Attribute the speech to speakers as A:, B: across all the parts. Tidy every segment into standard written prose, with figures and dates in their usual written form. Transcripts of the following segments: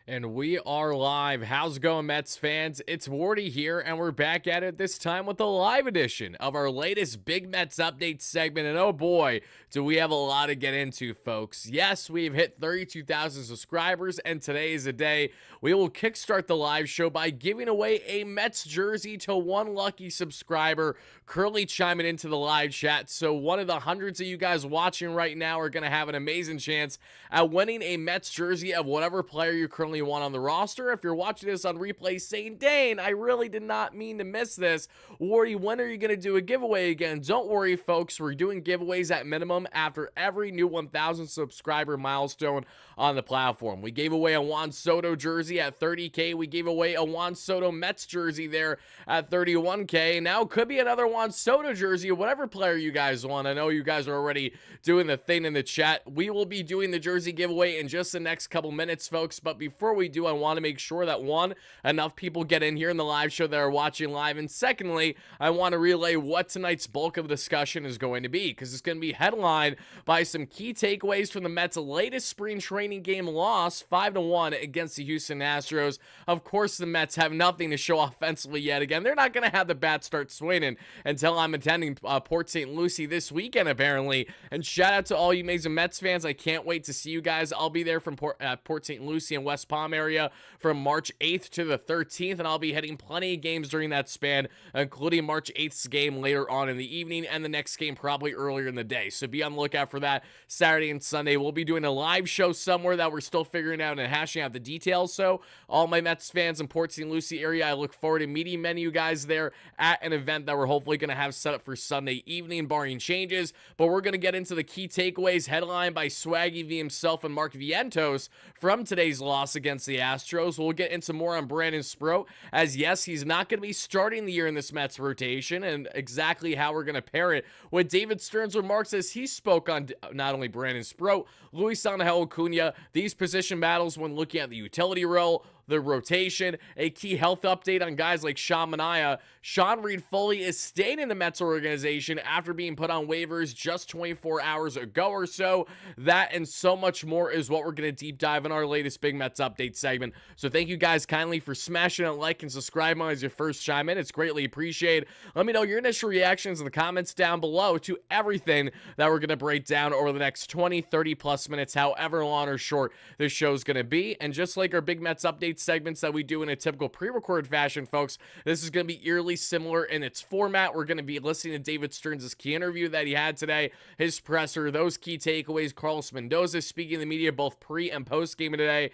A: And we are live. How's it going, Mets fans? It's Wardy here, and we're back at it this time with a live edition of our latest Big Mets Update segment. And oh boy, do we have a lot to get into, folks. Yes, we've hit 32,000 subscribers, and today is the day we will kickstart the live show by giving away a Mets jersey to one lucky subscriber currently chiming into the live chat. So one of the hundreds of you guys watching right now are going to have an amazing chance at winning a Mets jersey of whatever player you currently want on the roster. If you're watching this on replay saying, Dane, I really did not mean to miss this, Wardy, when are you going to do a giveaway again? Don't worry, folks. We're doing giveaways at minimum after every new 1,000 subscriber milestone on the platform. We gave away a Juan Soto jersey at 30K. We gave away a Juan Soto Mets jersey there at 31K. Now could be another Juan Soto jersey, whatever player you guys want. I know you guys are already doing the thing in the chat. We will be doing the jersey giveaway in just the next couple minutes, folks. But before we do, I want to make sure that one, enough people get in here in the live show that are watching live, and secondly, I want to relay what tonight's bulk of discussion is going to be, because it's going to be headlined by some key takeaways from the Mets' latest spring training game loss, 5-1 against the Houston Astros. Of course, the Mets have nothing to show offensively yet again. They're not going to have the bat start swinging until I'm attending Port St. Lucie this weekend, apparently. And shout out to all you amazing Mets fans. I can't wait to see you guys. I'll be there from Port St. Lucie and West Palm area from March 8th to the 13th, and I'll be hitting plenty of games during that span, including March 8th's game later on in the evening, and the next game probably earlier in the day. So be on the lookout for that Saturday and Sunday. We'll be doing a live show somewhere that we're still figuring out and hashing out the details. So all my Mets fans in Port St. Lucie area, I look forward to meeting many of you guys there at an event that we're hopefully going to have set up for Sunday evening, barring changes. But we're going to get into the key takeaways headlined by Swaggy V himself and Mark Vientos from today's loss against the Astros. We'll get into more on Brandon Sproat, as yes, he's not going to be starting the year in this Mets rotation, and exactly how we're going to pair it with David Stearns' remarks as he spoke on not only Brandon Sproat, Luis Acuña, these position battles when looking at the utility role, the rotation, a key health update on guys like Sean Manaea. Sean Reed-Foley is staying in the Mets organization after being put on waivers just 24 hours ago or so. That and so much more is what we're going to deep dive in our latest Big Mets Update segment. So thank you guys kindly for smashing a like and subscribe as your first chime in. It's greatly appreciated. Let me know your initial reactions in the comments down below to everything that we're going to break down over the next 20, 30 plus minutes, however long or short this show is going to be. And just like our Big Mets Update segments that we do in a typical pre-recorded fashion, folks, this is going to be eerily similar in its format. We're going to be listening to David Stearns' key interview that he had today, his presser, those key takeaways, Carlos Mendoza speaking to the media both pre and post game today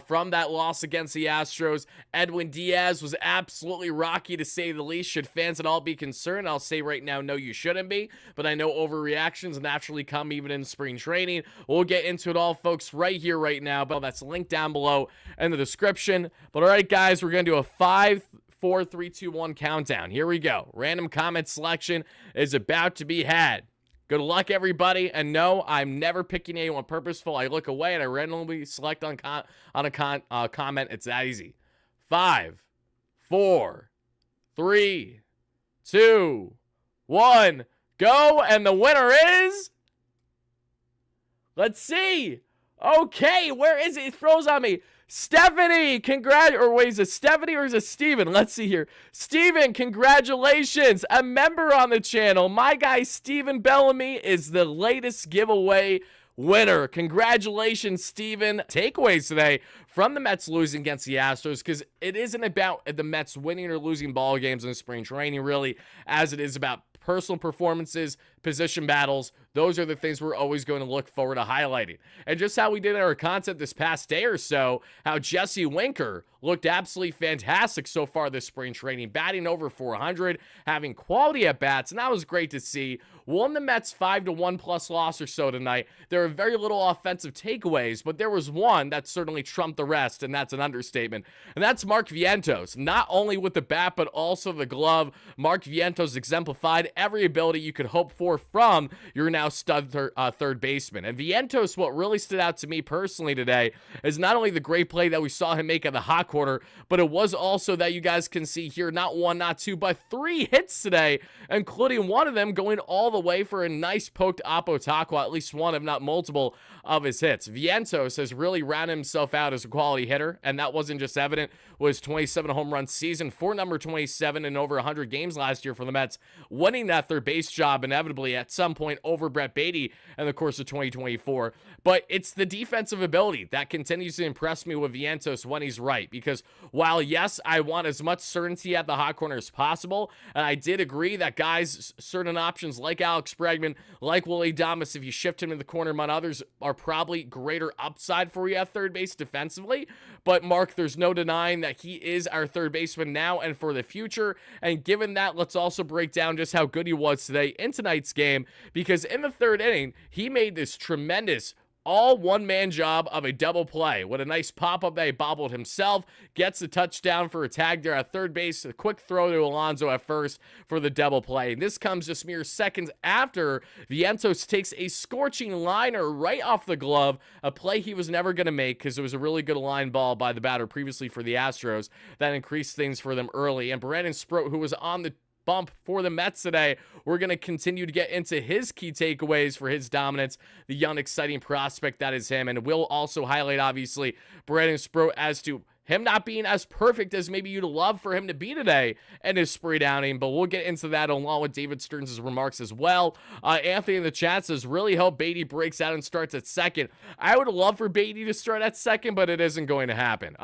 A: from that loss against the Astros. Edwin Diaz was absolutely rocky to say the least. Should fans at all be concerned? I'll say right now, no, you shouldn't be, but I know overreactions naturally come even in spring training. We'll get into it all, folks, right here, right now, but that's linked down below in the description. But all right, guys, we're going to do a 5, 4, 3, 2, 1 countdown. Here we go. Random comment selection is about to be had. Good luck, everybody. And no, I'm never picking anyone purposeful. I look away and I randomly select on a comment. It's that easy. 5, 4, 3, 2, 1, go. And the winner is... Let's see. Okay, where is it? It froze on me. Stephanie, or wait, is it Stephanie or is it Steven? Let's see here. Steven, congratulations. A member on the channel. My guy, Steven Bellamy, is the latest giveaway winner. Congratulations, Steven. Takeaways today from the Mets losing against the Astros, because it isn't about the Mets winning or losing ball games in spring training, really, as it is about personal performances, position battles. Those are the things we're always going to look forward to highlighting. And just how we did in our content this past day or so, how Jesse Winker looked absolutely fantastic so far this spring training, batting over 400, having quality at bats, and that was great to see. Won the Mets 5-1 plus loss or so tonight. There were very little offensive takeaways, but there was one that certainly trumped the rest, and that's an understatement. And that's Mark Vientos. Not only with the bat, but also the glove. Mark Vientos exemplified every ability you could hope for more from your now stud third baseman. And Vientos, what really stood out to me personally today is not only the great play that we saw him make at the hot corner, but it was also that you guys can see here, not one, not two, but 3 hits today, including one of them going all the way for a nice poked Apotaqua, at least one, if not multiple, of his hits. Vientos has really rounded himself out as a quality hitter, and that wasn't just evident with his 27 home run season for number 27 in over 100 games last year for the Mets, winning that third base job inevitably at some point over Brett Baty in the course of 2024. But it's the defensive ability that continues to impress me with Vientos when he's right, because while yes, I want as much certainty at the hot corner as possible, and I did agree that guys, certain options like Alex Bregman, like Willie Adames, if you shift him in the corner among others, are probably greater upside for you at third base defensively. But Mark, there's no denying that he is our third baseman now and for the future. And given that, let's also break down just how good he was today in tonight's game, because in the third inning, he made this tremendous all one-man job of a double play with a nice pop-up that he bobbled himself, gets the touchdown for a tag there at third base, a quick throw to Alonso at first for the double play. And this comes just mere seconds after Vientos takes a scorching liner right off the glove, a play he was never going to make because it was a really good line ball by the batter previously for the Astros that increased things for them early. And Brandon Sproat, who was on the bump for the Mets today, we're going to continue to get into his key takeaways for his dominance, the young, exciting prospect that is him. And we'll also highlight, obviously, Brandon Sproat as to him not being as perfect as maybe you'd love for him to be today in his spray downing, but we'll get into that along with David Stearns' remarks as well. Anthony in the chat says, really hope Baty breaks out and starts at second. I would love for Baty to start at second, but it isn't going to happen.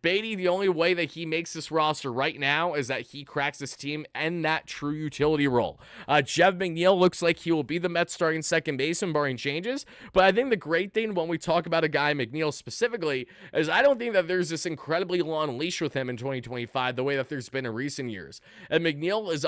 A: Baty, the only way that he makes this roster right now is that he cracks this team in that true utility role. Jeff McNeil looks like he will be the Mets starting second baseman barring changes, but I think the great thing when we talk about a guy, McNeil specifically, is I don't think that there's this incredibly long leash with him in 2025 the way that there's been in recent years. And McNeil is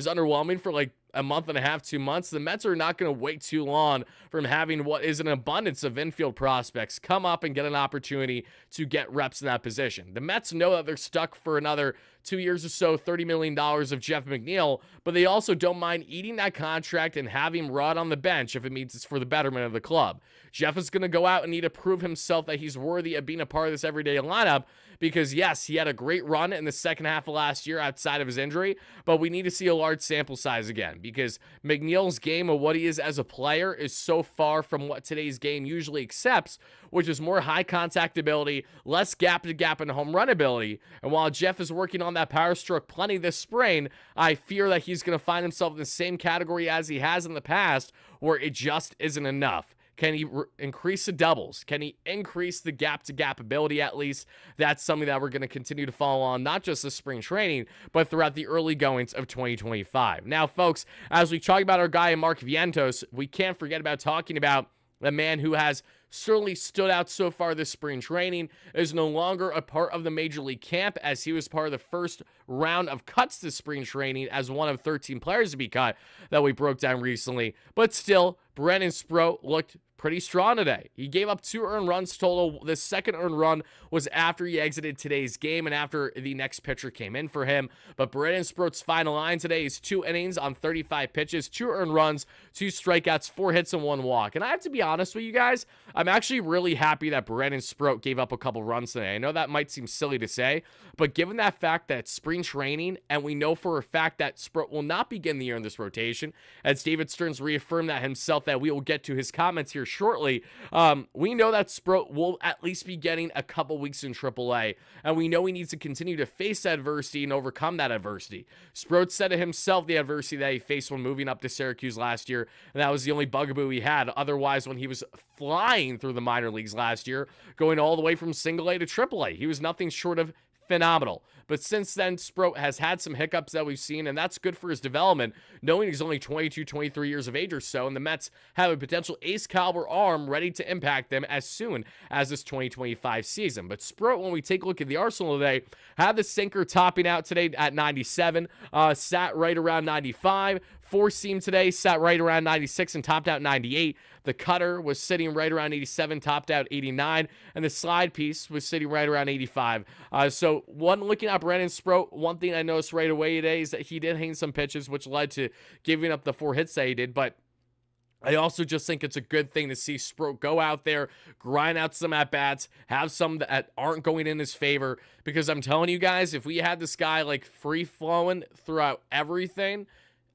A: underwhelming for like a month and a half, 2 months. The Mets are not going to wait too long from having what is an abundance of infield prospects come up and get an opportunity to get reps in that position. The Mets know that they're stuck for another 2 years or so, $30 million of Jeff McNeil, but they also don't mind eating that contract and having Rod on the bench if it means it's for the betterment of the club. Jeff is going to go out and need to prove himself that he's worthy of being a part of this everyday lineup, because yes, he had a great run in the second half of last year outside of his injury, but we need to see a large sample size again, because McNeil's game of what he is as a player is so far from what today's game usually accepts, which is more high contact ability, less gap to gap and home run ability. And while Jeff is working on that power stroke plenty this spring, I fear that he's going to find himself in the same category as he has in the past, where it just isn't enough. Can he increase the doubles? Can he increase the gap-to-gap ability at least? That's something that we're going to continue to follow on, not just this spring training, but throughout the early goings of 2025. Now, folks, as we talk about our guy, Mark Vientos, we can't forget about talking about a man who has certainly stood out so far this spring training, is no longer a part of the Major League camp, as he was part of the first round of cuts this spring training as one of 13 players to be cut that we broke down recently. But still, Brandon Sproat looked pretty strong today. He gave up 2 earned runs total. The second earned run was after he exited today's game and after the next pitcher came in for him. But Brandon Sproat's final line today is 2 innings on 35 pitches, 2 earned runs, 2 strikeouts, 4 hits, and 1 walk. And I have to be honest with you guys, I'm actually really happy that Brandon Sproat gave up a couple runs today. I know that might seem silly to say, but given that fact that it's spring training, and we know for a fact that Sproat will not begin the year in this rotation, as David Stearns reaffirmed that himself, that we will get to his comments here shortly, we know that Sproat will at least be getting a couple weeks in AAA, and we know he needs to continue to face adversity and overcome that adversity. Sproat said it himself, the adversity that he faced when moving up to Syracuse last year, and that was the only bugaboo he had. Otherwise, when he was flying through the minor leagues last year, going all the way from single A to AAA, he was nothing short of phenomenal. But since then, Sproat has had some hiccups that we've seen, and that's good for his development, knowing he's only 22, 23 years of age or so, and the Mets have a potential ace-caliber arm ready to impact them as soon as this 2025 season. But Sproat, when we take a look at the arsenal today, had the sinker topping out today at 97, sat right around 95, four-seam today sat right around 96 and topped out 98. The cutter was sitting right around 87, topped out 89, and the slide piece was sitting right around 85. So looking at Brandon Sproat, one thing I noticed right away today is that he did hang some pitches, which led to giving up the 4 hits that he did, but I also just think it's a good thing to see Sproat go out there, grind out some at-bats, have some that aren't going in his favor, because I'm telling you guys, if we had this guy like free-flowing throughout everything,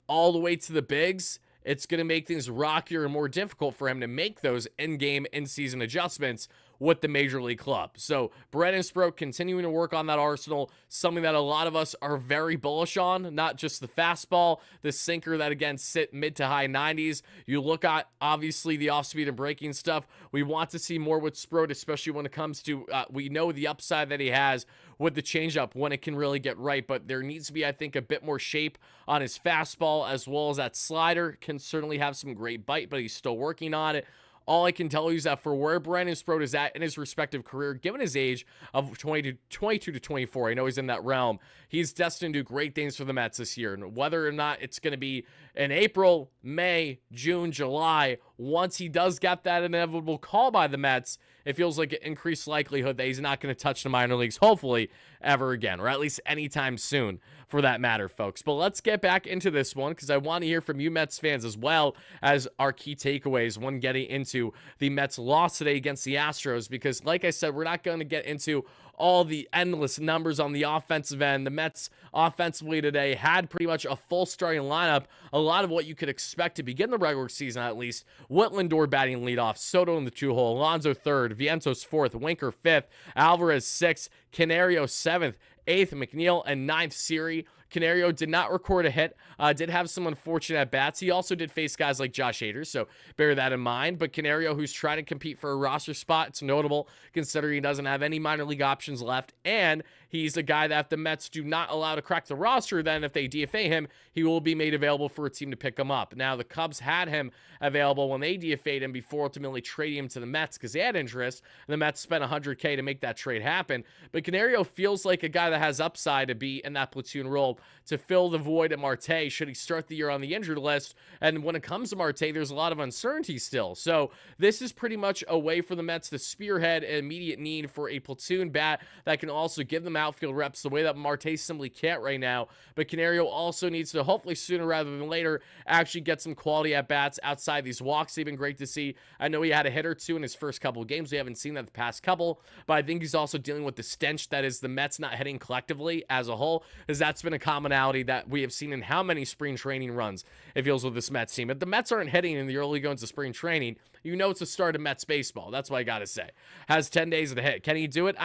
A: all the way to the bigs, it's going to make things rockier and more difficult for him to make those in-game, in-season adjustments with the Major League club. So Brandon Sproat continuing to work on that arsenal, something that a lot of us are very bullish on, not just the fastball, the sinker that, again, sit mid to high 90s. You look at, obviously, the off-speed and breaking stuff. We want to see more with Sproat, especially when it comes to, we know the upside that he has with the changeup when it can really get right, but there needs to be, I think, a bit more shape on his fastball, as well as that slider can certainly have some great bite, but he's still working on it. All I can tell you is that for where Brandon Sproat is at in his respective career, given his age of 22 to 24, I know he's in that realm, he's destined to do great things for the Mets this year. And whether or not it's going to be in April, May, June, July, once he does get that inevitable call by the Mets, it feels like an increased likelihood that he's not going to touch the minor leagues, hopefully, ever again, or at least anytime soon, for that matter, folks. But let's get back into this one, because I want to hear from you Mets fans as well as our key takeaways when getting into the Mets loss today against the Astros, because like I said, we're not going to get into all the endless numbers on the offensive end. The Mets offensively today had pretty much a full starting lineup, a lot of what you could expect to begin the regular season at least. Whit Lindor batting leadoff, Soto in the 2-hole, Alonso third, Vientos fourth, Winker fifth, Alvarez sixth, Canario seventh, eighth, McNeil, and ninth, Siri. Canario did not record a hit, did have some unfortunate at-bats. He also did face guys like Josh Hader, so bear that in mind. But Canario, who's trying to compete for a roster spot, it's notable considering he doesn't have any minor league options left, and he's a guy that if the Mets do not allow to crack the roster, then if they DFA him, he will be made available for a team to pick him up. Now, the Cubs had him available when they DFA'd him before ultimately trading him to the Mets because they had interest, and the Mets spent $100K to make that trade happen. But Canario feels like a guy that has upside to be in that platoon role to fill the void at Marte should he start the year on the injured list. And when it comes to Marte, there's a lot of uncertainty still. So this is pretty much a way for the Mets to spearhead an immediate need for a platoon bat that can also give them outfield reps the way that Marte simply can't right now. But Canario also needs to, hopefully sooner rather than later, actually get some quality at-bats outside these walks. They've been great to see. I know he had a hit or two in his first couple of games. We haven't seen that the past couple, but I think he's also dealing with the stench that is the Mets not hitting collectively as a whole, because that's been a commonality that we have seen in how many spring training runs it feels with this Mets team. If the Mets aren't hitting in the early goings of spring training, you know it's the start of Mets baseball. That's what I got to say. Has 10 days to hit. Can he do it?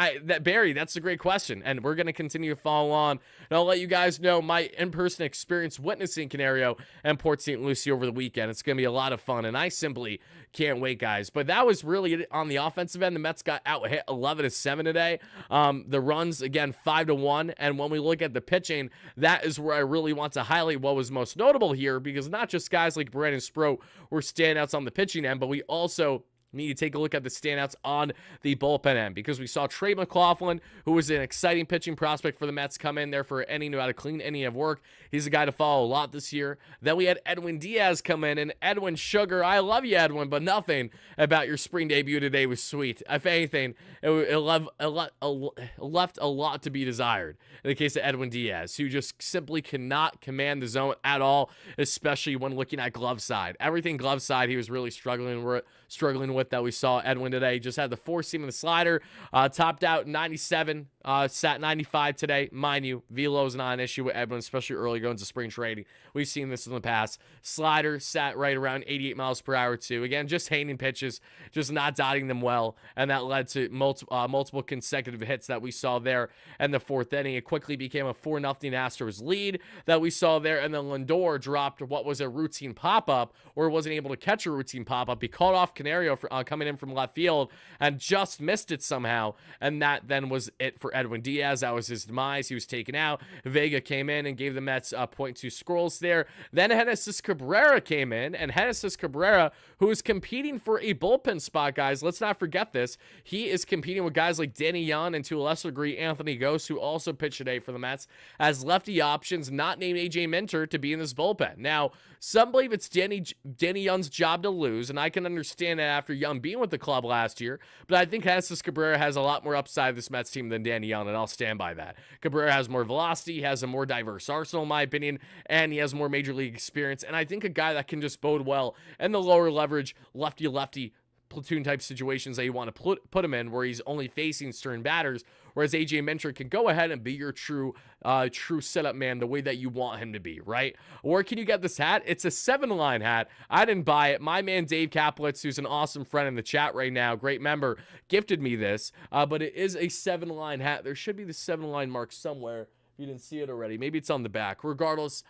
A: Barry, that's a great question, and we're going to continue to follow on. And I'll let you guys know my in-person experience witnessing Canario and Port St. Lucie over the weekend. It's going to be a lot of fun, and I simply can't wait, guys. But that was really it on the offensive end. The Mets got out hit 11-7 today. The runs, again, 5-1. And when we look at the pitching, that is where I really want to highlight what was most notable here, because not just guys like Brandon Sproat were standouts on the pitching end, but we also need to take a look at the standouts on the bullpen end, because we saw Trey McLaughlin, who was an exciting pitching prospect for the Mets, come in there for an inning, knew how to clean inning of work. He's a guy to follow a lot this year. Then we had Edwin Diaz come in, and Edwin Sugar, I love you, Edwin, but nothing about your spring debut today was sweet. If anything, it left a lot to be desired in the case of Edwin Diaz, who just simply cannot command the zone at all, especially when looking at glove side. Everything glove side, he was really struggling with that we saw Edwin today. Just had the four-seam and the slider, topped out 97, sat 95 today. Mind you, velo's not an issue with Edwin, especially early going to spring trading. We've seen this in the past. Slider sat right around 88 miles per hour too. Again, just hanging pitches, just not dotting them well, and that led to multiple consecutive hits that we saw there in the fourth inning. It quickly became a 4-0 Astros lead that we saw there, and then Lindor dropped what was a routine pop-up, or wasn't able to catch a routine pop-up. He caught off Canario for coming in from left field and just missed it somehow, and that then was it for Edwin Diaz. That was his demise. He was taken out. Vega came in and gave the Mets 0.2 scrolls there. Then Genesis Cabrera came in, and Genesis Cabrera, who is competing for a bullpen spot, guys, let's not forget this. He is competing with guys like Danny Young and to a lesser degree Anthony Gose, who also pitched today for the Mets, as lefty options, not named AJ Minter, to be in this bullpen. Now, some believe it's Danny Young's job to lose, and I can understand that after Young being with the club last year, but I think Jesus Cabrera has a lot more upside this Mets team than Danny Young, and I'll stand by that. Cabrera has more velocity, he has a more diverse arsenal, in my opinion, and he has more major league experience, and I think a guy that can just bode well in the lower leverage, lefty-lefty platoon type situations that you want to put him in, where he's only facing stern batters, whereas AJ Minter can go ahead and be your true setup man the way that you want him to be, right? Where can you get this hat? It's a 7-line hat. I didn't buy it. My man Dave Kaplitz, who's an awesome friend in the chat right now, great member, gifted me this, but it is a 7-line hat. There should be the 7-line mark somewhere if you didn't see it already. Maybe it's on the back. Regardless,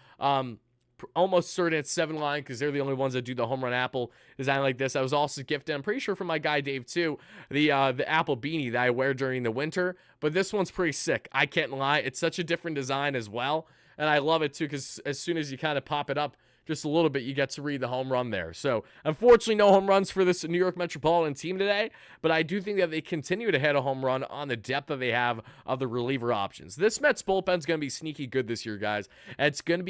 A: almost certain it's 7-line because they're the only ones that do the home run apple design like this. I was also gifted, I'm pretty sure from my guy Dave too, the apple beanie that I wear during the winter, but this one's pretty sick. I can't lie. It's such a different design as well, and I love it too because as soon as you kind of pop it up just a little bit, you get to read the home run there. So unfortunately, no home runs for this New York Metropolitan team today, but I do think that they continue to hit a home run on the depth that they have of the reliever options. This Mets bullpen is going to be sneaky good this year, guys. And it's going to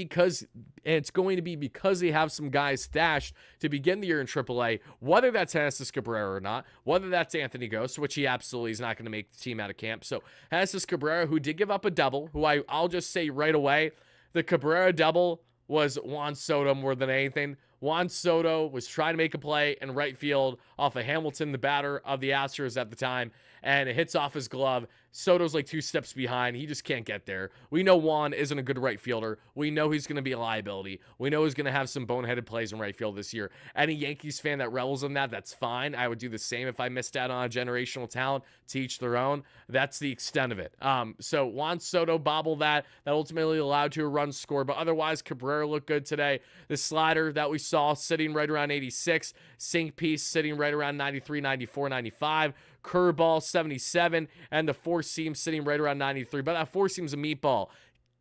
A: be because they have some guys stashed to begin the year in AAA, whether that's Jesus Cabrera or not, whether that's Anthony Ghost, which he absolutely is not going to make the team out of camp. So Jesus Cabrera, who did give up a double, who I'll just say right away, the Cabrera double was Juan Soto more than anything. Juan Soto was trying to make a play in right field off of Hamilton, the batter of the Astros at the time, and it hits off his glove. Soto's like 2 steps behind. He just can't get there. We know Juan isn't a good right fielder. We know he's going to be a liability. We know he's going to have some boneheaded plays in right field this year. Any Yankees fan that revels in that, that's fine. I would do the same if I missed out on a generational talent. To each their own. That's the extent of it. So Juan Soto bobbled that ultimately allowed to a run score, but otherwise Cabrera looked good today. The slider that we saw sitting right around 86, sink piece sitting right around 93, 94, 95, curveball 77, and the four seam sitting right around 93. But that four seam's a meatball.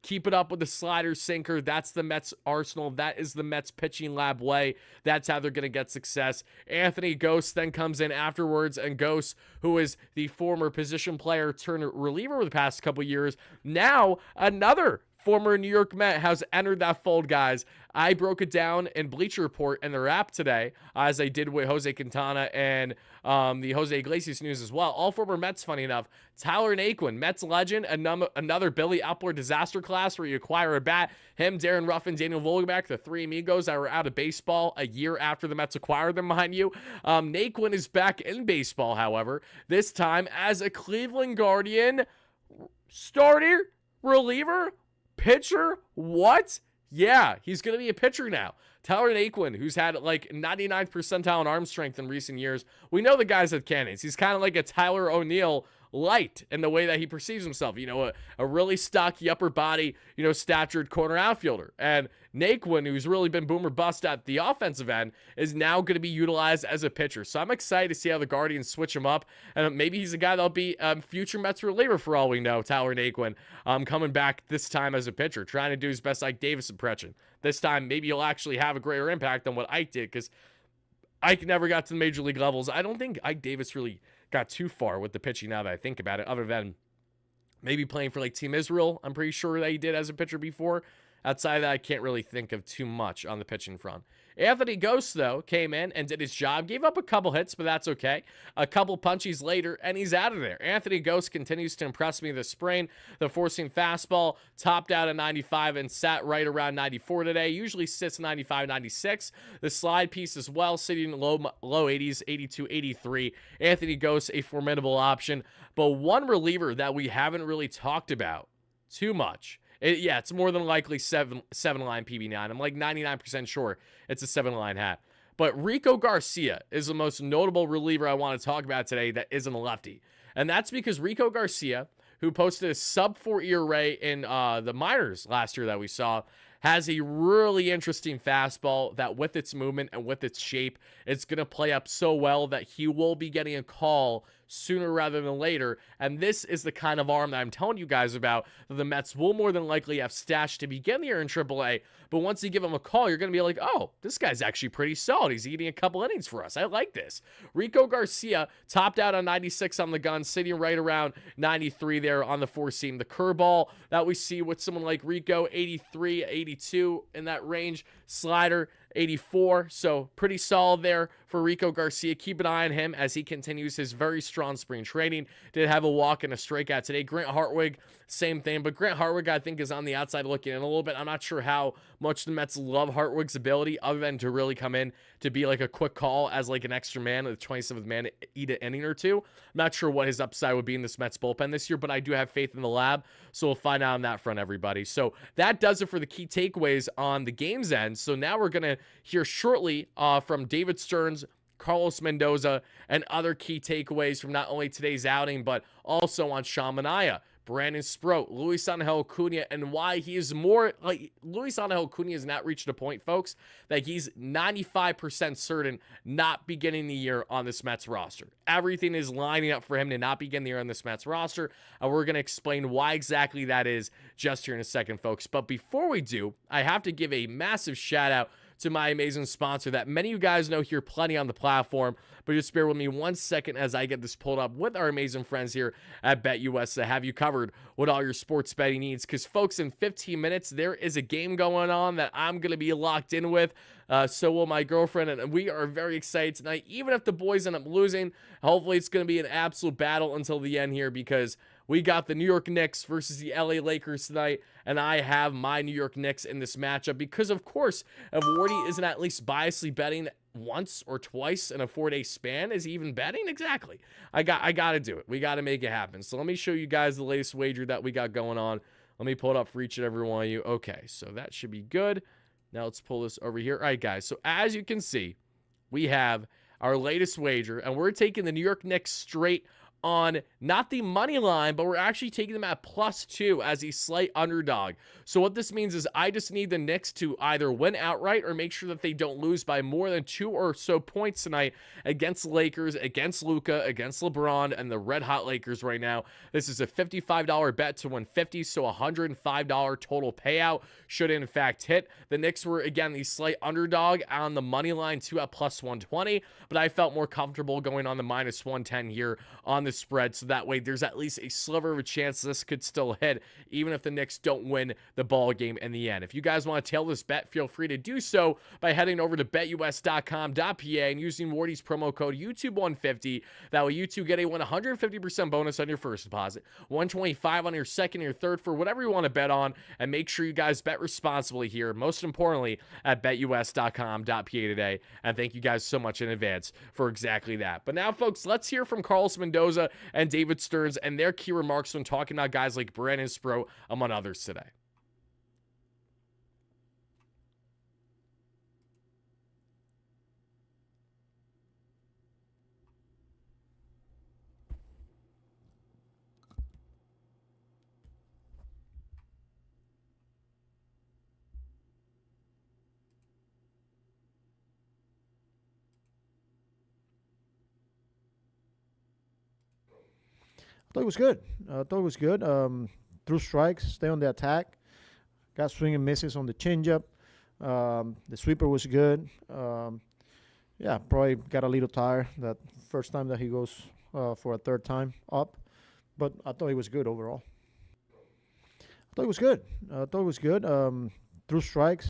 A: Keep it up with the slider, sinker. That's the Mets arsenal. That is the Mets pitching lab way. That's how they're going to get success. Anthony Ghost then comes in afterwards, and Ghost, who is the former position player turned reliever over the past couple years, now another former New York Met has entered that fold, guys. I broke it down in Bleacher Report and their app today, as I did with Jose Quintana and the Jose Iglesias news as well. All former Mets, funny enough. Tyler Naquin, Mets legend, another Billy Upler disaster class where you acquire a bat. Him, Darren Ruffin, Daniel Vogelbach, the three amigos that were out of baseball a year after the Mets acquired them behind you. Naquin is back in baseball, however, this time as a Cleveland Guardian starter, reliever, pitcher. What? Yeah, he's going to be a pitcher now. Tyler Naquin, who's had like 99th percentile in arm strength in recent years. We know the guy's at cannons. He's kind of like a Tyler O'Neill light in the way that he perceives himself. You know, a really stocky upper body, statured corner outfielder. And Naquin, who's really been boomer bust at the offensive end, is now going to be utilized as a pitcher. So I'm excited to see how the Guardians switch him up. And maybe he's a guy that'll be future Mets reliever for all we know, Tyler Naquin, coming back this time as a pitcher, trying to do his best Ike Davis impression. This time, maybe he'll actually have a greater impact than what Ike did, because Ike never got to the major league levels. I don't think Ike Davis really got too far with the pitching now that I think about it, other than maybe playing for like Team Israel. I'm pretty sure that he did as a pitcher before. Outside of that, I can't really think of too much on the pitching front. Anthony Ghost, though, came in and did his job. Gave up a couple hits, but that's okay. A couple punchies later, and he's out of there. Anthony Ghost continues to impress me this spring. The four-seam fastball topped out at 95 and sat right around 94 today. Usually sits 95, 96. The slide piece as well, sitting in low 80s, 82, 83. Anthony Ghost, a formidable option. But one reliever that we haven't really talked about too much. It's more than likely 7-line PB9. I'm like 99% sure it's a 7-line hat. But Rico Garcia is the most notable reliever I want to talk about today that isn't a lefty. And that's because Rico Garcia, who posted a sub-4 ERA in the minors last year that we saw, has a really interesting fastball that with its movement and with its shape, it's going to play up so well that he will be getting a call sooner rather than later. And this is the kind of arm that I'm telling you guys about that the Mets will more than likely have stashed to begin the year in AAA. But once you give him a call, you're going to be like, oh, this guy's actually pretty solid. He's eating a couple innings for us. I like this. Rico Garcia topped out on 96 on the gun, sitting right around 93 there on the four seam. The curveball that we see with someone like Rico, 83, 82 in that range. Slider, 84, so pretty solid there for Rico Garcia. Keep an eye on him as he continues his very strong spring training. Did have a walk and a strikeout today. Grant Hartwig, same thing. But Grant Hartwig, I think, is on the outside looking in a little bit. I'm not sure how much the Mets love Hartwig's ability other than to really come in to be like a quick call as like an extra man, the 27th man, eat an inning or two. I'm not sure what his upside would be in this Mets bullpen this year, but I do have faith in the lab. So we'll find out on that front, everybody. So that does it for the key takeaways on the game's end. So now we're going to hear shortly from David Stearns, Carlos Mendoza, and other key takeaways from not only today's outing, but also on Sean Manaea, Brandon Sproat, Luis Angel Acuña, and why he is more like Luis Angel Acuña has not reached a point, folks, that he's 95% certain not beginning the year on this Mets roster. Everything is lining up for him to not begin the year on this Mets roster, and we're going to explain why exactly that is just here in a second, folks. But before we do, I have to give a massive shout out to my amazing sponsor that many of you guys know here plenty on the platform, but just bear with me 1 second as I get this pulled up with our amazing friends here at BetUS to have you covered with all your sports betting needs. Because, folks, in 15 minutes, there is a game going on that I'm going to be locked in with. So will my girlfriend, and we are very excited tonight. Even if the boys end up losing, hopefully it's going to be an absolute battle until the end here, because we got the New York Knicks versus the LA Lakers tonight, and I have my New York Knicks in this matchup because, of course, if Wardy isn't at least biasly betting once or twice in a 4-day span, is he even betting? Exactly. I got to do it. We got to make it happen. So let me show you guys the latest wager that we got going on. Let me pull it up for each and every one of you. Okay, so that should be good. Now let's pull this over here. All right, guys. So as you can see, we have our latest wager, and we're taking the New York Knicks straight on not the money line, but we're actually taking them at +2 as a slight underdog. So what this means is I just need the Knicks to either win outright or make sure that they don't lose by more than 2 or so points tonight against the Lakers, against Luka, against LeBron, and the red hot Lakers right now. This is a $55 bet to win 50, so $105 total payout should in fact hit. The Knicks were, again, the slight underdog on the money line too at +120, but I felt more comfortable going on the -110 here on the spread, so that way there's at least a sliver of a chance this could still hit, even if the Knicks don't win the ball game in the end. If you guys want to tail this bet, feel free to do so by heading over to betus.com.pa and using Wardy's promo code YouTube150. That way you two get a 150% bonus on your first deposit, 125 on your second or your third for whatever you want to bet on, and make sure you guys bet responsibly here, most importantly at betus.com.pa today. And thank you guys so much in advance for exactly that. But now, folks, let's hear from Carlos Mendoza and David Stearns and their key remarks when talking about guys like Brandon Sproat, among others today.
B: Thought it was good. Thought it was good. Threw strikes, stay on the attack. Got swing and misses on the changeup. The sweeper was good. Yeah, probably got a little tired that first time that he goes for a third time up. But I thought he was good overall. I thought it was good. Threw strikes.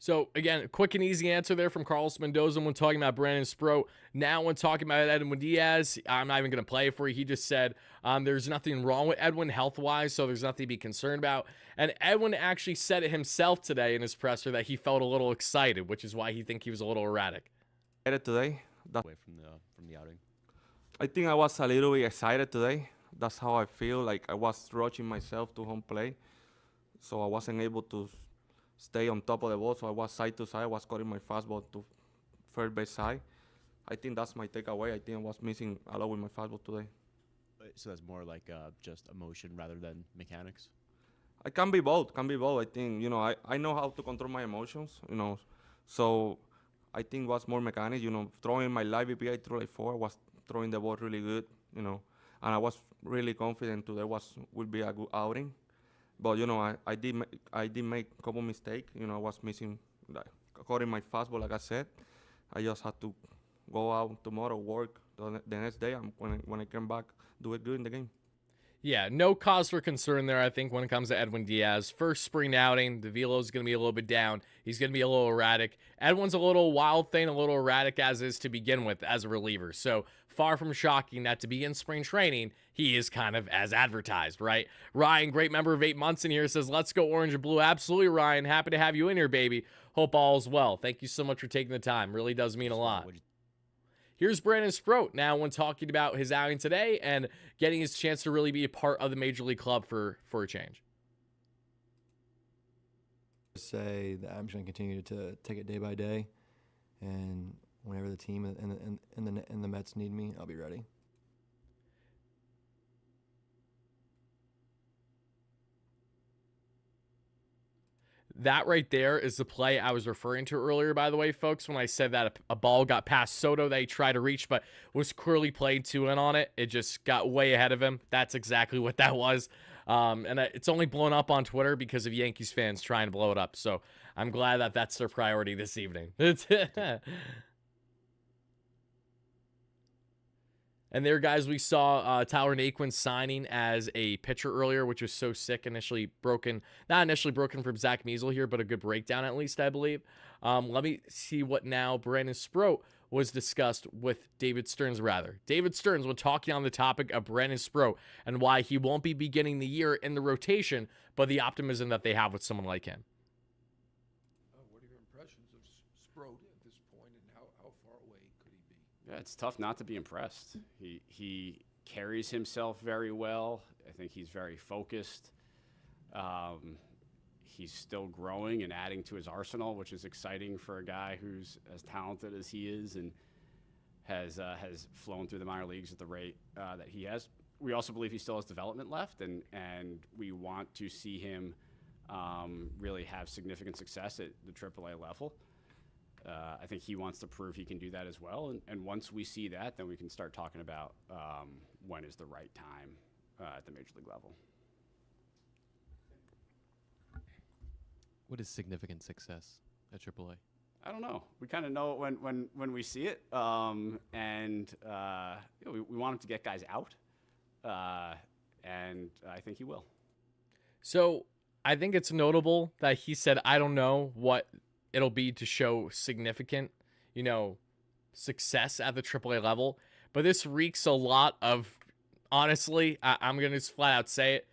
A: So, again, a quick and easy answer there from Carlos Mendoza when talking about Brandon Sproat. Now, when talking about Edwin Diaz, I'm not even going to play it for you. He just said there's nothing wrong with Edwin health-wise, so there's nothing to be concerned about. And Edwin actually said it himself today in his presser that he felt a little excited, which is why he think he was a little erratic.
C: Today,
D: Away from the outing.
C: I think I was a little bit excited today. That's how I feel. Like I was rushing myself to home plate, so I wasn't able to stay on top of the ball. So I was side to side. I was cutting my fastball to third base side. I think that's my takeaway. I think I was missing a lot with my fastball today.
D: So that's more like just emotion rather than mechanics.
C: I can be both. I think I know how to control my emotions. So I think it was more mechanics. Throwing my live EPA through like 4. I was throwing the ball really good. And I was really confident today will be a good outing. But I did make a couple mistakes. I was missing, like, according my fastball. Like I said, I just had to go out tomorrow, work the next day, and when I come back, do it good in the game.
A: Yeah, no cause for concern there, I think, when it comes to Edwin Diaz. First spring outing, the velo is going to be a little bit down. He's going to be a little erratic. Edwin's a little wild thing, a little erratic as is to begin with as a reliever. So far from shocking that to begin spring training, he is kind of as advertised, right? Ryan, great member of 8 months in here, says, let's go orange and blue. Absolutely, Ryan. Happy to have you in here, baby. Hope all is well. Thank you so much for taking the time. Really does mean a lot. Here's Brandon Sproat now when talking about his outing today and getting his chance to really be a part of the Major League club for a change.
E: Say that I'm just going to continue to take it day by day, and whenever the team and the Mets need me, I'll be ready.
A: That right there is the play I was referring to earlier, by the way, folks, when I said that a ball got past Soto that he tried to reach, but was clearly played 2-in on it. It just got way ahead of him. That's exactly what that was. And it's only blown up on Twitter because of Yankees fans trying to blow it up. So I'm glad that that's their priority this evening. And there, guys, we saw Tyler Naquin signing as a pitcher earlier, which was so sick. Not initially broken from Zach Measle here, but a good breakdown at least, I believe. Let me see what now Brandon Sproat was discussed with David Stearns, rather. David Stearns, when talking on the topic of Brandon Sproat and why he won't be beginning the year in the rotation, but the optimism that they have with someone like him.
F: What are your impressions of Sproat at this point, and how far away could he be?
G: Yeah, it's tough not to be impressed. He carries himself very well. I think he's very focused. He's still growing and adding to his arsenal, which is exciting for a guy who's as talented as he is and has flown through the minor leagues at the rate that he has. We also believe he still has development left, and we want to see him really have significant success at the AAA level. I think he wants to prove he can do that as well. And once we see that, then we can start talking about when is the right time at the major league level.
H: What is significant success at AAA?
G: I don't know. We kind of know it when we see it. We want him to get guys out. And I think he will.
A: So I think it's notable that he said, I don't know what it'll be to show significant, success at the AAA level. But this reeks a lot of, honestly, I'm going to just flat out say it,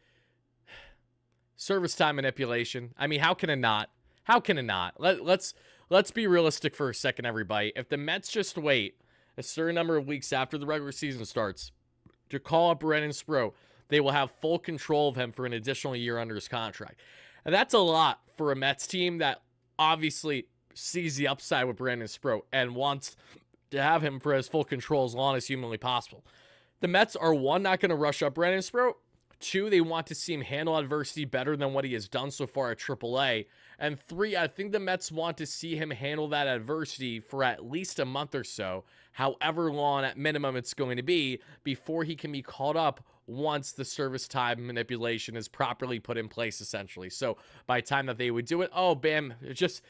A: service time manipulation. I mean, how can it not? How can it not? Let's be realistic for a second, everybody. If the Mets just wait a certain number of weeks after the regular season starts to call up Brandon Sproat, they will have full control of him for an additional year under his contract. And that's a lot for a Mets team that obviously sees the upside with Brandon Sproat and wants to have him for as full control as long as humanly possible. The Mets are, one, not going to rush up Brandon Sproat. Two, they want to see him handle adversity better than what he has done so far at AAA. And three, I think the Mets want to see him handle that adversity for at least a month or so, however long at minimum it's going to be, before he can be called up once the service time manipulation is properly put in place, essentially. So by the time that they would do it, oh, bam, it just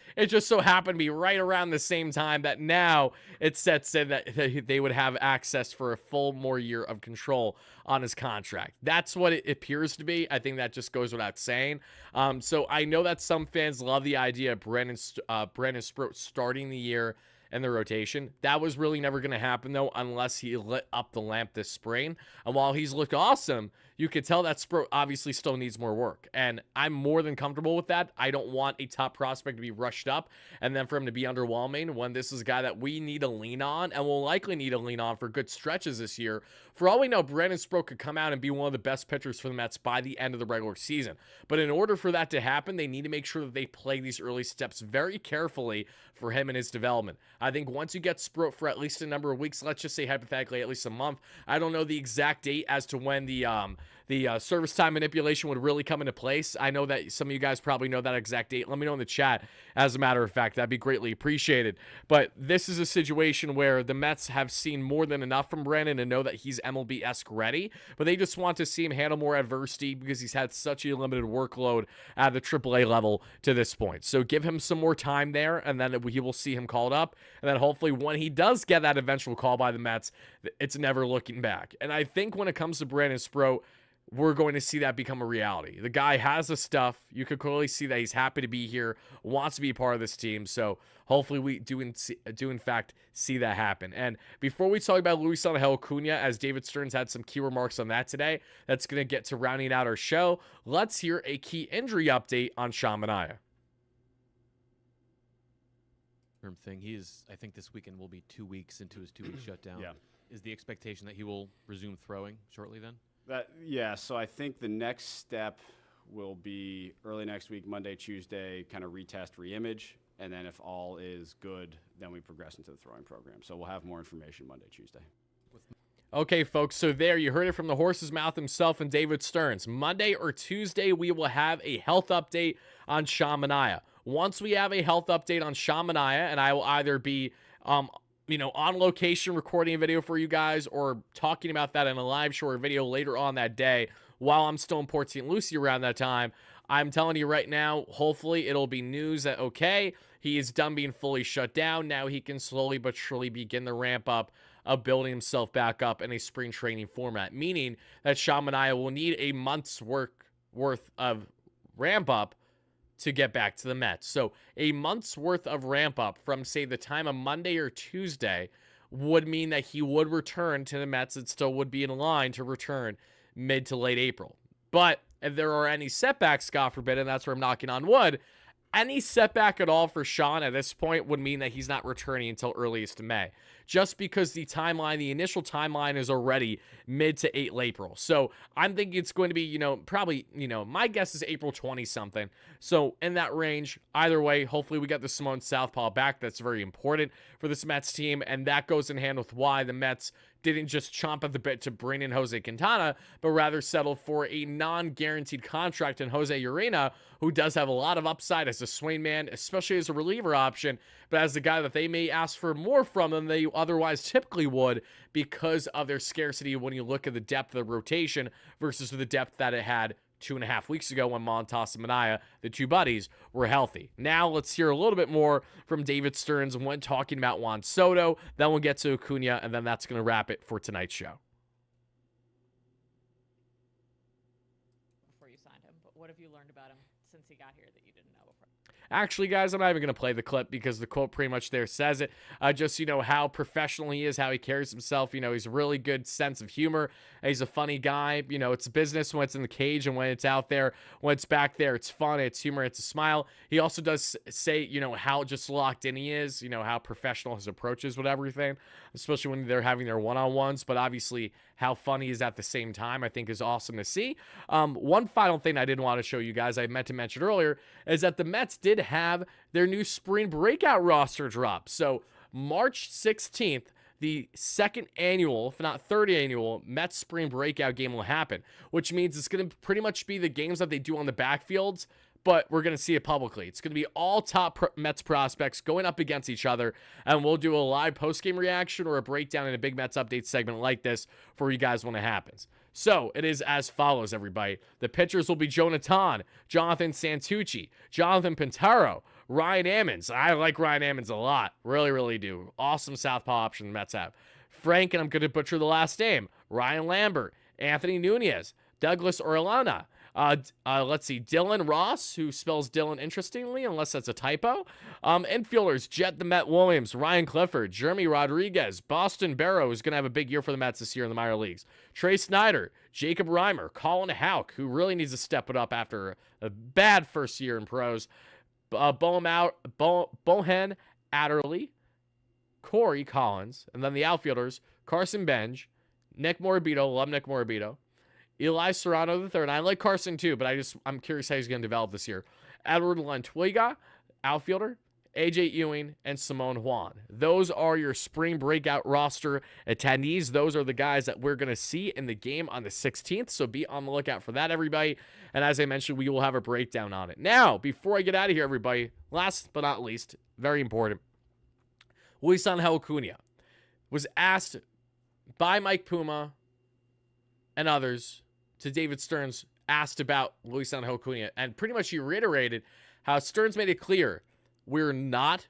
A: so happened to be right around the same time that now it sets in that they would have access for a full more year of control on his contract. That's what it appears to be. I think that just goes without saying. So I know that some fans love the idea of Brandon Sproat starting the year in the rotation. That was really never going to happen, though, unless he lit up the lamp this spring. And while he's looked awesome, you could tell that Sproat obviously still needs more work. And I'm more than comfortable with that. I don't want a top prospect to be rushed up and then for him to be underwhelming when this is a guy that we need to lean on and will likely need to lean on for good stretches this year. For all we know, Brandon Sproat could come out and be one of the best pitchers for the Mets by the end of the regular season. But in order for that to happen, they need to make sure that they play these early steps very carefully for him and his development. I think once you get Sproat for at least a number of weeks, let's just say hypothetically at least a month, I don't know the exact date as to when the service time manipulation would really come into place. I know that some of you guys probably know that exact date. Let me know in the chat. As a matter of fact, that'd be greatly appreciated. But this is a situation where the Mets have seen more than enough from Brandon and know that he's MLB-esque ready, but they just want to see him handle more adversity because he's had such a limited workload at the AAA level to this point. So give him some more time there, and then he will see him called up. And then hopefully when he does get that eventual call by the Mets, it's never looking back. And I think when it comes to Brandon Sproat, we're going to see that become a reality. The guy has the stuff. You could clearly see that he's happy to be here, wants to be part of this team. So hopefully we do in fact see that happen. And before we talk about Luis Angel Acuña, as David Stearns had some key remarks on that today, that's going to get to rounding out our show. Let's hear a key injury update on Sean Manaea.
H: Thing. He is, I think this weekend will be 2 weeks into his 2-week shutdown.
G: Yeah.
H: Is the expectation that he will resume throwing shortly then?
G: So I think the next step will be early next week, Monday, Tuesday, kind of retest, reimage, and then if all is good, then we progress into the throwing program. So we'll have more information Monday, Tuesday.
A: Okay, folks, so there you heard it from the horse's mouth himself and David Stearns. Monday or Tuesday, we will have a health update on Sean Manaea. Once we have a health update on Sean Manaea, and I will either be on location recording a video for you guys or talking about that in a live show or video later on that day while I'm still in Port St. Lucie around that time, I'm telling you right now, hopefully it'll be news that, okay, he is done being fully shut down. Now he can slowly but surely begin the ramp up of building himself back up in a spring training format, meaning that Sean Manaea will need a month's worth of ramp up to get back to the Mets. So a month's worth of ramp up from, say, the time of Monday or Tuesday would mean that he would return to the Mets. It still would be in line to return mid to late April. But if there are any setbacks, God forbid, and that's where I'm knocking on wood, any setback at all for Sean at this point would mean that he's not returning until earliest May, just because the initial timeline is already mid to late April. So I'm thinking it's going to be, probably, my guess is April 20 something. So in that range, either way, hopefully we get the Simone Southpaw back. That's very important for this Mets team. And that goes in hand with why the Mets didn't just chomp at the bit to bring in Jose Quintana, but rather settled for a non-guaranteed contract in Jose Urena, who does have a lot of upside as a swing man, especially as a reliever option, but as the guy that they may ask for more from than they otherwise typically would because of their scarcity when you look at the depth of the rotation versus the depth that it had 2.5 weeks ago when Montas and Manaea, the two buddies, were healthy. Now let's hear a little bit more from David Stearns when talking about Juan Soto. Then we'll get to Acuña, and then that's going to wrap it for tonight's show.
I: Before you signed him, but what have you learned about him since he got here that you didn't know before?
A: Actually, guys, I'm not even going to play the clip because the quote pretty much there says it. Just, how professional he is, how he carries himself. He's a really good sense of humor. He's a funny guy. It's business when it's in the cage and when it's out there. When it's back there, it's fun, it's humor, it's a smile. He also does say, how just locked in he is, how professional his approach is with everything, especially when they're having their one-on-ones. But obviously, how funny he is at the same time, I think is awesome to see. One final thing I didn't want to show you guys, I meant to mention earlier, is that the Mets did have their new spring breakout roster drop. So March 16th, the second annual, if not third annual, Mets spring breakout game will happen, which means it's going to pretty much be the games that they do on the backfields, but we're going to see it publicly. It's going to be all top Mets prospects going up against each other, and we'll do a live post-game reaction or a breakdown in a big Mets update segment like this for you guys when it happens. So it is as follows, everybody. The pitchers will be Jonathan Santucci, Jonathan Pintaro, Ryan Ammons. I like Ryan Ammons a lot. Really, really do. Awesome southpaw option the Mets have. Frank, and I'm going to butcher the last name, Ryan Lambert, Anthony Nunez, Douglas Orellana. Let's see, Dylan Ross, who spells Dylan interestingly, unless that's a typo. Infielders, Jet the Met Williams, Ryan Clifford, Jeremy Rodriguez, Boston Barrow, who's going to have a big year for the Mets this year in the minor leagues. Trey Snyder, Jacob Reimer, Colin Houck, who really needs to step it up after a bad first year in pros. Bohen Adderley, Corey Collins, and then the outfielders, Carson Benj, Nick Morabito, love Nick Morabito, Eli Serrano III, and I like Carson too, but I'm curious how he's going to develop this year. Edward Lantuiga, outfielder, AJ Ewing, and Simone Juan. Those are your spring breakout roster attendees. Those are the guys that we're going to see in the game on the 16th, so be on the lookout for that, everybody. And as I mentioned, we will have a breakdown on it. Now, before I get out of here, everybody, last but not least, very important, Luis Angel Acuña was asked by Mike Puma and others to David Stearns, asked about Luis Angel Acuña, and pretty much he reiterated how Stearns made it clear we're not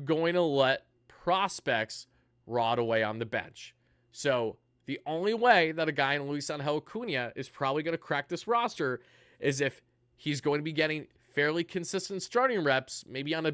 A: going to let prospects rot away on the bench. So The only way that a guy in Luis Angel Acuña is probably going to crack this roster is if he's going to be getting fairly consistent starting reps, maybe on a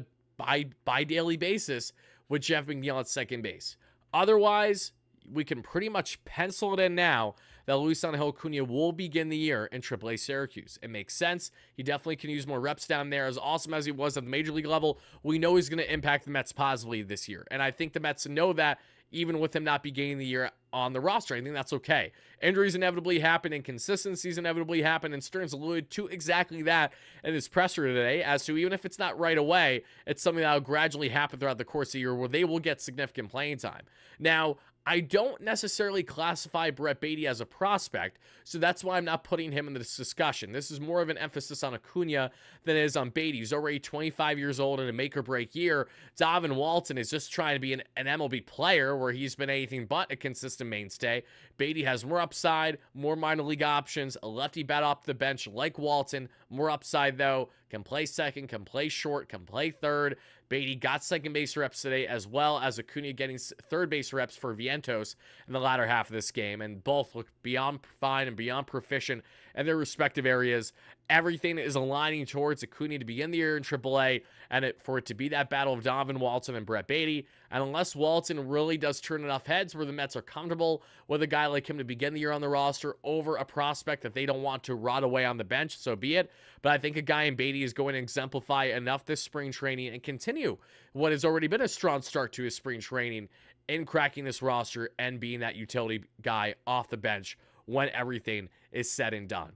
A: bi-daily basis, with Jeff McNeil at second base. Otherwise, we can pretty much pencil it in now that Luis Angel Acuña will begin the year in AAA Syracuse. It makes sense. He definitely can use more reps down there. As awesome as he was at the major league level, we know he's going to impact the Mets positively this year. And I think the Mets know that, even with him not beginning the year on the roster. I think that's okay. Injuries inevitably happen, inconsistencies inevitably happen, and Stearns alluded to exactly that in his presser today, as to even if it's not right away, it's something that will gradually happen throughout the course of the year where they will get significant playing time. Now, I don't necessarily classify Brett Baty as a prospect, so that's why I'm not putting him in this discussion. This is more of an emphasis on Acuña than it is on Baty. He's already 25 years old in a make-or-break year. Donovan Walton is just trying to be an MLB player where he's been anything but a consistent mainstay. Baty has more upside, more minor league options, a lefty bat off the bench like Walton. More upside, though. Can play second, can play short, can play third. Baty got second base reps today, as well as Acuña getting third base reps for Vientos in the latter half of this game, and both look beyond fine and beyond proficient in their respective areas. Everything is aligning towards Acuña to begin the year in AAA, and for it to be that battle of Donovan Walton and Brett Baty. And unless Walton really does turn enough heads where the Mets are comfortable with a guy like him to begin the year on the roster over a prospect that they don't want to rot away on the bench, so be it. But I think a guy in Baty is going to exemplify enough this spring training and continue what has already been a strong start to his spring training in cracking this roster and being that utility guy off the bench when everything is said and done.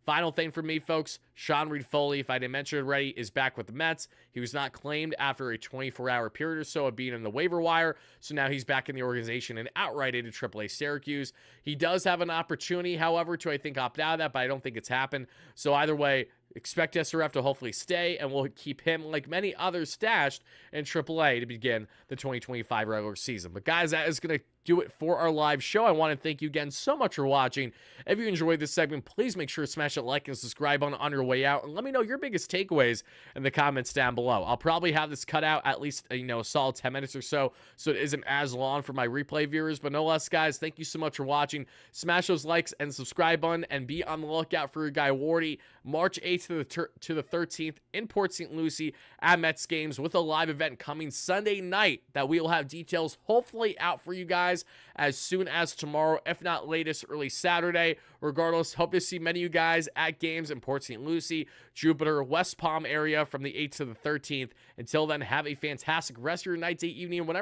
A: Final thing for me, folks, Sean Reed-Foley, if I didn't mention it already, is back with the Mets. He was not claimed after a 24-hour period or so of being in the waiver wire, so now he's back in the organization and outright into AAA Syracuse. He does have an opportunity, however, to, I think, opt out of that, but I don't think it's happened. So either way, expect SRF to hopefully stay, and we'll keep him, like many others, stashed in AAA to begin the 2025 regular season. But guys, that is going to do it for our live show. I want to thank you again so much for watching. If you enjoyed this segment, please make sure to smash that like and subscribe button on your way out, and let me know your biggest takeaways in the comments down below. I'll probably have this cut out at least a solid 10 minutes or so it isn't as long for my replay viewers. But no less, guys, thank you so much for watching. Smash those likes and subscribe button, and be on the lookout for your guy Wardy March 8th to the 13th in Port St. Lucie at Mets games, with a live event coming Sunday night that we will have details hopefully out for you guys as soon as tomorrow, if not latest early Saturday. Regardless, hope to see many of you guys at games in Port St. Lucie, Jupiter, West Palm area from the 8th to the 13th. Until then, have a fantastic rest of your night, day, evening, whenever